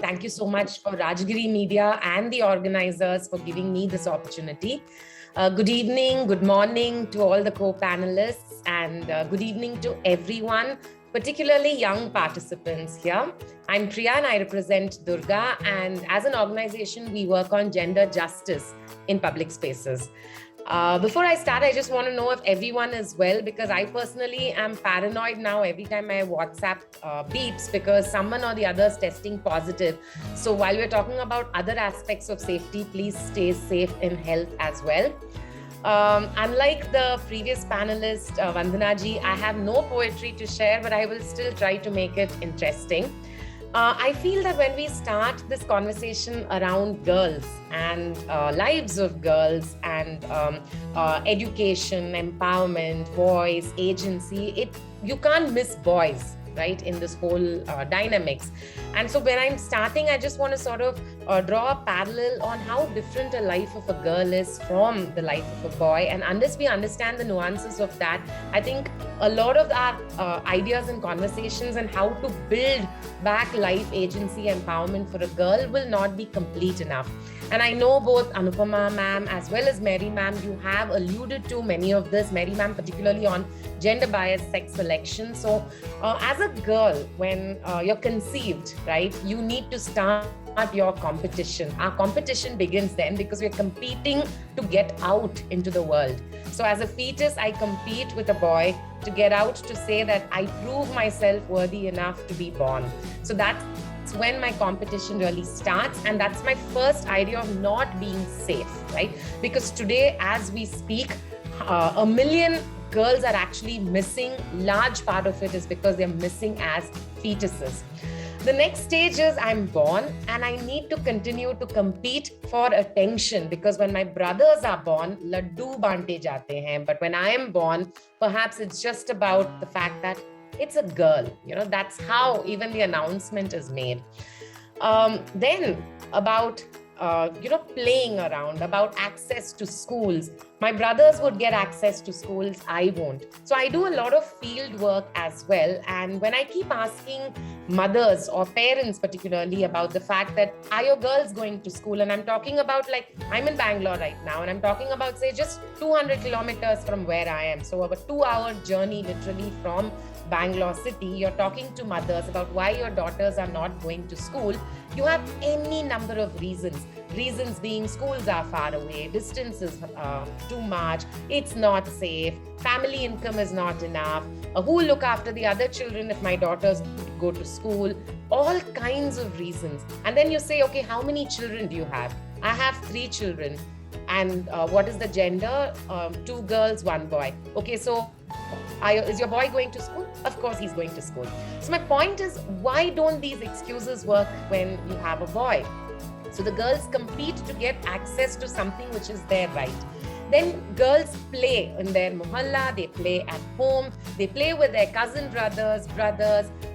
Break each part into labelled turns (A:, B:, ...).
A: thank you so much for Rajagiri Media and the organizers for giving me this opportunity. Good evening, good morning to all the co-panelists, and good evening to everyone, particularly young participants here. I'm Priya and I represent Durga, and as an organization, we work on gender justice in public spaces. Before I start, I just want to know if everyone is well, because I personally am paranoid now every time my WhatsApp beeps because someone or the other is testing positive. So while we're talking about other aspects of safety, please stay safe in health as well. Unlike the previous panelist, Vandana ji, I have no poetry to share, but I will still try to make it interesting. I feel that when we start this conversation around girls and lives of girls and education, empowerment, voice, agency, you can't miss boys, right, in this whole dynamics. And so when I'm starting, I just want to sort of draw a parallel on how different a life of a girl is from the life of a boy. And unless we understand the nuances of that, I think a lot of our ideas and conversations and how to build back life agency empowerment for a girl will not be complete enough. And I know both Anupama ma'am as well as Mary ma'am, you have alluded to many of this, Mary ma'am particularly on gender biased sex selection. So as a girl, when you're conceived, right, you need to start your competition. Our competition begins then because we're competing to get out into the world. So as a fetus, I compete with a boy to get out, to say that I prove myself worthy enough to be born. So that's when my competition really starts, and that's my first idea of not being safe, right? Because today, as we speak, 1 million girls are actually missing. Large part of it is because they're missing as fetuses. The next stage is I'm born and I need to continue to compete for attention, because when my brothers are born, laddu bante jate hain. But when I am born, perhaps it's just about the fact that it's a girl. That's how even the announcement is made. Then about playing around, about access to schools. My brothers would get access to schools, I won't. So I do a lot of field work as well. And when I keep asking mothers or parents particularly about the fact that, are your girls going to school? And I'm talking about, like, I'm in Bangalore right now, and I'm talking about, say, just 200 kilometers from where I am. So a 2-hour journey literally from Bangalore city. You're talking to mothers about why your daughters are not going to school. You have any number of reasons. Reasons being schools are far away, distance is too much, it's not safe, family income is not enough, who will look after the other children if my daughters go to school, all kinds of reasons. And then you say, okay, how many children do you have? I have 3 children. And what is the gender? 2 girls, 1 boy. Okay, so is your boy going to school? Of course he's going to school. So my point is, why don't these excuses work when you have a boy? So the girls compete to get access to something which is their right. Then girls play in their mohalla, they play at home, they play with their cousin brothers,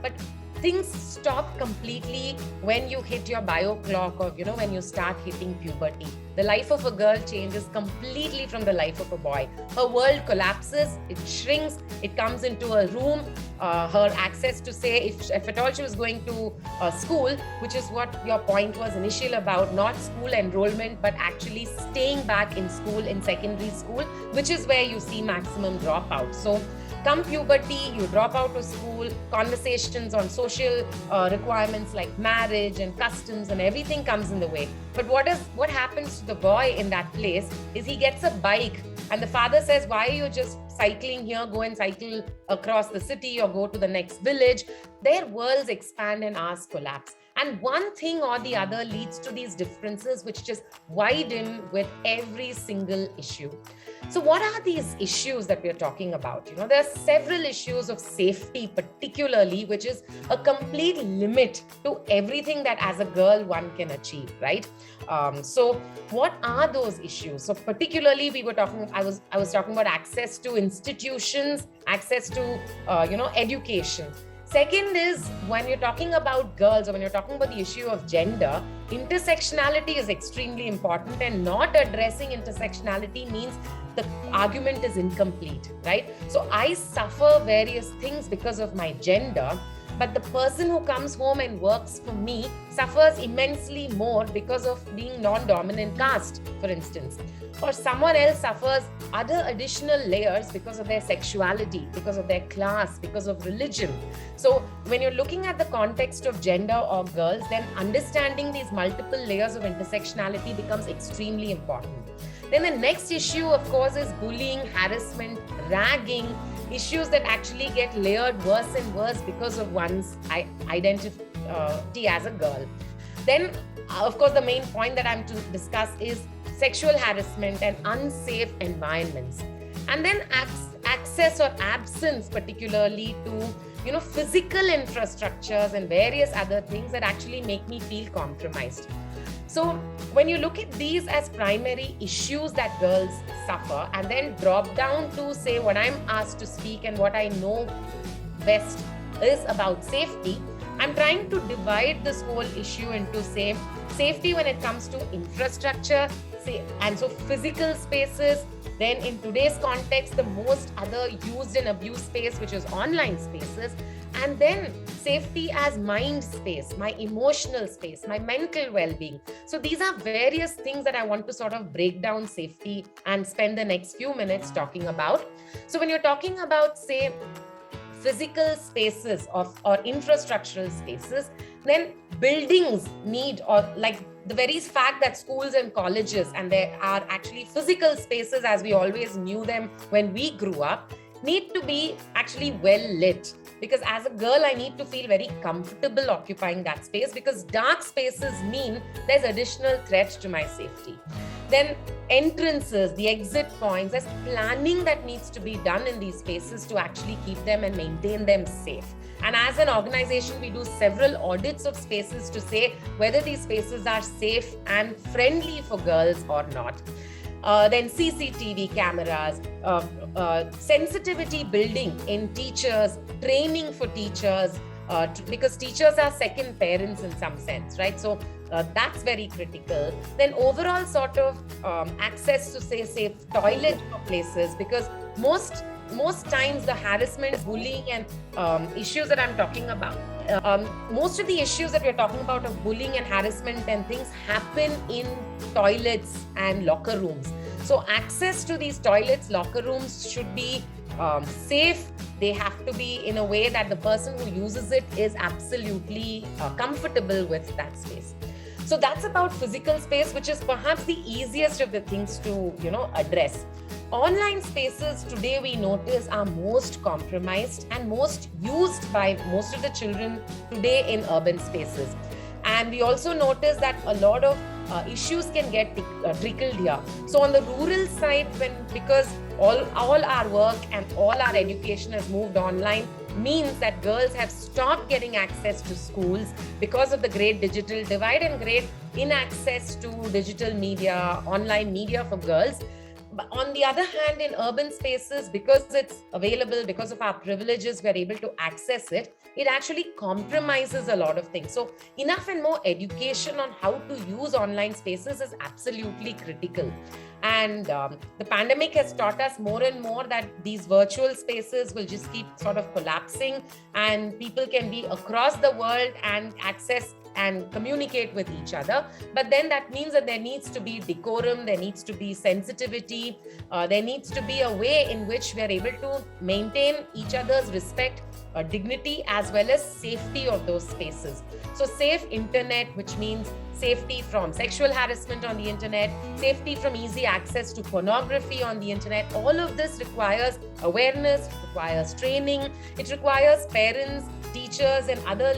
A: but things stop completely when you hit your bio clock, or when you start hitting puberty. The life of a girl changes completely from the life of a boy. Her world collapses, it shrinks, it comes into a room. Her access to, say, if at all she was going to school, which is what your point was initial about, not school enrollment, but actually staying back in school, in secondary school, which is where you see maximum dropout. So come puberty, you drop out of school, conversations on social requirements like marriage and customs and everything comes in the way. But what happens to the boy in that place is he gets a bike, and the father says, why are you just cycling here? Go and cycle across the city or go to the next village. Their worlds expand and ours collapse. And one thing or the other leads to these differences, which just widen with every single issue. So what are these issues that we're talking about? There are several issues of safety, particularly, which is a complete limit to everything that as a girl one can achieve, right? So what are those issues? So particularly I was talking about access to institutions, access to, education. Second is, when you're talking about girls, or when you're talking about the issue of gender, intersectionality is extremely important, and not addressing intersectionality means the argument is incomplete, right? So I suffer various things because of my gender, but the person who comes home and works for me suffers immensely more because of being non-dominant caste, for instance. Or someone else suffers other additional layers because of their sexuality, because of their class, because of religion. So when you're looking at the context of gender or girls, then understanding these multiple layers of intersectionality becomes extremely important. Then the next issue, of course, is bullying, harassment, ragging, issues that actually get layered worse and worse because of one's identity as a girl. Then, of course, the main point that I'm to discuss is sexual harassment and unsafe environments. And then access or absence, particularly to physical infrastructures and various other things that actually make me feel compromised. So when you look at these as primary issues that girls suffer and then drop down to say what I'm asked to speak and what I know best is about safety, I'm trying to divide this whole issue into say safety when it comes to infrastructure, and so physical spaces. Then in today's context, the most other used and abused space, which is online spaces. And then safety as mind space, my emotional space, my mental well-being. So these are various things that I want to sort of break down safety and spend the next few minutes talking about. So when you're talking about, say, physical spaces or infrastructural spaces, then buildings need, or like the very fact that schools and colleges, and there are actually physical spaces as we always knew them when we grew up, need to be actually well lit. Because as a girl, I need to feel very comfortable occupying that space, because dark spaces mean there's additional threat to my safety. Then entrances, the exit points, there's planning that needs to be done in these spaces to actually keep them and maintain them safe. And as an organization, we do several audits of spaces to say whether these spaces are safe and friendly for girls or not. Then CCTV cameras, sensitivity building in teachers, training for teachers, because teachers are second parents in some sense, right? So that's very critical. Then overall sort of access to say safe toilet places, because most times the harassment, bullying and issues that I'm talking about, most of the issues that we're talking about of bullying and harassment and things happen in toilets and locker rooms. So access to these toilets, locker rooms should be safe. They have to be in a way that the person who uses it is absolutely comfortable with that space. So that's about physical space, which is perhaps the easiest of the things to, address. Online spaces today we notice are most compromised and most used by most of the children today in urban spaces. And we also notice that a lot of issues can get trickled here. So on the rural side, because all our work and all our education has moved online, means that girls have stopped getting access to schools because of the great digital divide and great inaccess to digital media, online media for girls. But on the other hand, in urban spaces, because it's available, because of our privileges, we're able to access it, it actually compromises a lot of things. So enough and more education on how to use online spaces is absolutely critical. And the pandemic has taught us more and more that these virtual spaces will just keep sort of collapsing, and people can be across the world and access and communicate with each other. But then that means that there needs to be decorum, there needs to be sensitivity, there needs to be a way in which we are able to maintain each other's respect, dignity, as well as safety of those spaces. So safe internet, which means safety from sexual harassment on the internet, safety from easy access to pornography on the internet. All of this requires awareness, requires training, it requires parents, teachers, and other,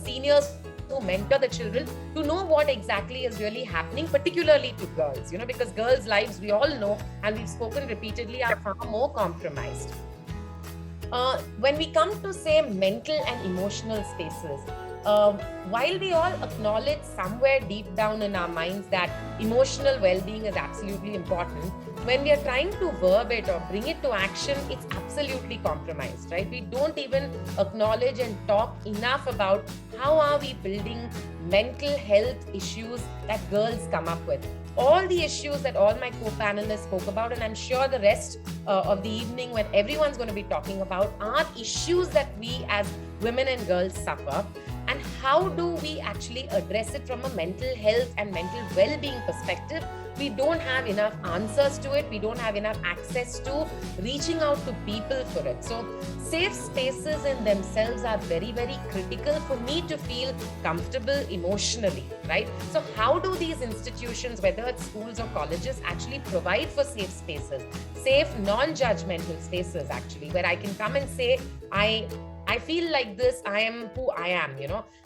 A: seniors who mentor the children to know what exactly is really happening, particularly to girls, because girls' lives, we all know, and we've spoken repeatedly, are far more compromised. When we come to, say, mental and emotional spaces, while we all acknowledge somewhere deep down in our minds that emotional well-being is absolutely important, when we are trying to verb it or bring it to action, it's absolutely compromised, right? We don't even acknowledge and talk enough about how are we building mental health issues that girls come up with. all the issues that all my co-panelists spoke about, and I'm sure the rest of the evening when everyone's going to be talking about, are issues that we as women and girls suffer, and how do we actually address it from a mental health and mental well-being perspective. We don't have enough answers to it. We don't have enough access to reaching out to people for it. So safe spaces in themselves are very, very critical for me to feel comfortable emotionally, right? So how do these institutions, whether it's schools or colleges, actually provide for safe spaces, safe non-judgmental spaces actually, where I can come and say, I feel like this, I am who I am,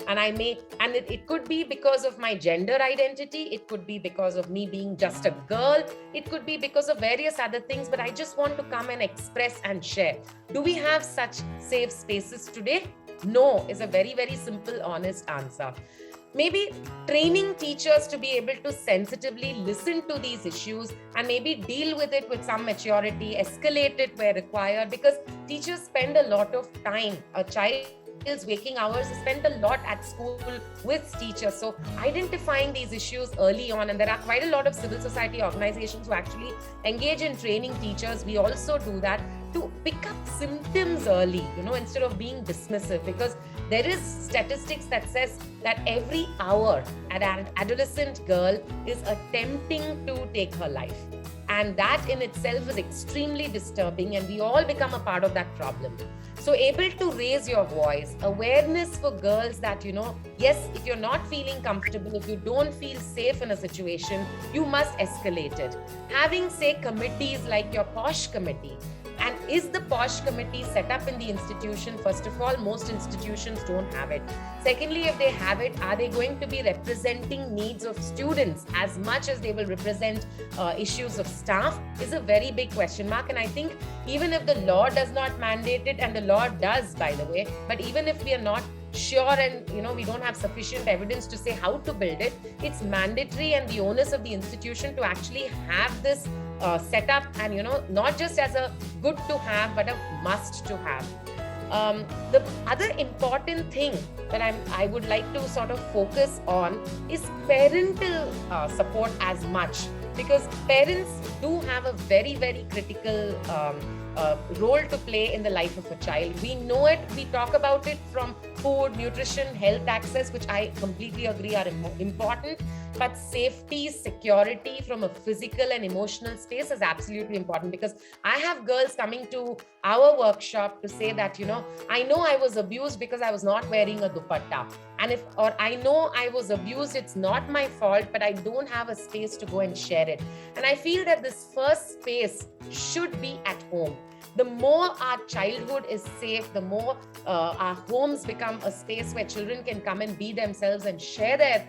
A: and it could be because of my gender identity. It could be because of me being just a girl. It could be because of various other things, but I just want to come and express and share. Do we have such safe spaces today? No, is a very, very simple, honest answer. Maybe training teachers to be able to sensitively listen to these issues and maybe deal with it with some maturity, escalate it where required, because teachers spend a lot of time. A child's waking hours is spent a lot at school with teachers. So identifying these issues early on, and there are quite a lot of civil society organizations who actually engage in training teachers. We also do that to pick up symptoms early, instead of being dismissive, because there is statistics that says that every hour an adolescent girl is attempting to take her life. And that in itself is extremely disturbing, and we all become a part of that problem. So able to raise your voice, awareness for girls that, yes, if you're not feeling comfortable, if you don't feel safe in a situation, you must escalate it. Having, say, committees like your POSH committee. And is the POSH committee set up in the institution? First of all, most institutions don't have it. Secondly, if they have it, are they going to be representing needs of students as much as they will represent issues of staff? Is a very big question mark. And I think even if the law does not mandate it, and the law does, by the way, but even if we are not sure and we don't have sufficient evidence to say how to build it, it's mandatory and the onus of the institution to actually have this set up, and not just as a good to have but a must to have. The other important thing that I would like to sort of focus on is parental support as much, because parents do have a very, very critical role to play in the life of a child. We know it, we talk about it from food, nutrition, health access, which I completely agree are important, but safety, security from a physical and emotional space is absolutely important, because I have girls coming to our workshop to say that, I know I was abused because I was not wearing a dupatta. Or I know I was abused, it's not my fault, but I don't have a space to go and share it. And I feel that this first space should be at home. The more our childhood is safe, the more our homes become a space where children can come and be themselves and share their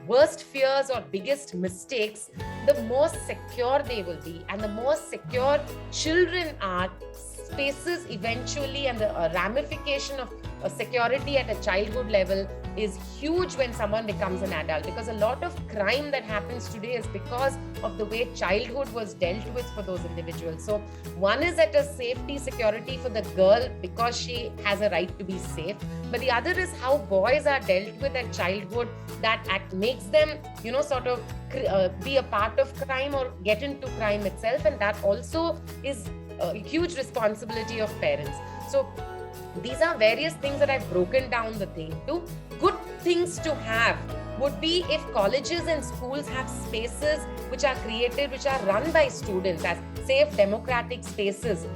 A: worst fears or biggest mistakes, the more secure they will be. And the more secure children are, spaces eventually, and the ramification of security at a childhood level is huge when someone becomes an adult, because a lot of crime that happens today is because of the way childhood was dealt with for those individuals. So one is at a safety, security for the girl because she has a right to be safe, but the other is how boys are dealt with at childhood that makes them, sort of be a part of crime or get into crime itself, and that also is a huge responsibility of parents. So these are various things that I've broken down the thing to. Good things to have would be if colleges and schools have spaces which are created, which are run by students as safe democratic spaces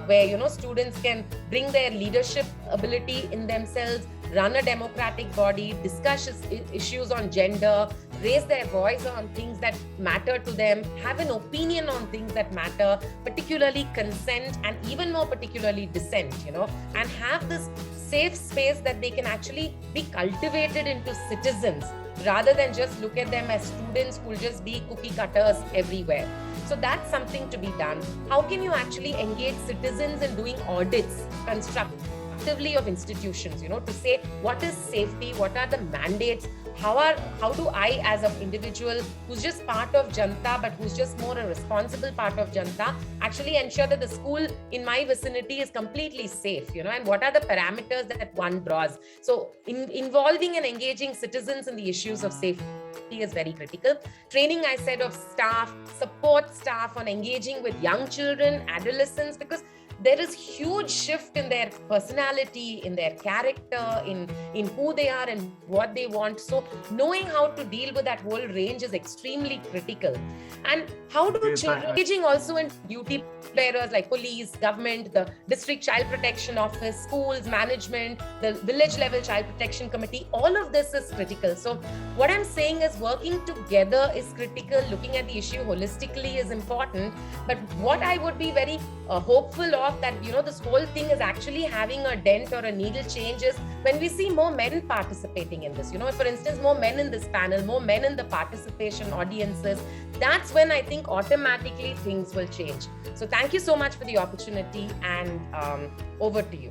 A: where students can bring their leadership ability in themselves, run a democratic body, discuss issues on gender, raise their voice on things that matter to them, have an opinion on things that matter, particularly consent and even more particularly dissent, and have this safe space that they can actually be cultivated into citizens rather than just look at them as students who will just be cookie cutters everywhere. So that's something to be done. How can you actually engage citizens in doing audits, constructive collectively of institutions, to say what is safety, what are the mandates, how do I, as an individual who's just part of Janta, but who's just more a responsible part of Janta, actually ensure that the school in my vicinity is completely safe, and what are the parameters that one draws. So involving and engaging citizens in the issues of safety is very critical. Training, I said, of staff, support staff on engaging with young children, adolescents, because there is huge shift in their personality, in their character, in who they are and what they want. So knowing how to deal with that whole range is extremely critical. And how do children engaging also in duty bearers like police, government, the district child protection office, schools, management, the village level child protection committee, all of this is critical. So what I'm saying is working together is critical. Looking at the issue holistically is important. But what I would be very hopeful of that, this whole thing is actually having a dent or a needle change is when we see more men participating in this. For instance, more men in this panel, more men in the participation audiences. That's when I think automatically things will change. So thank you so much for the opportunity, and over to you.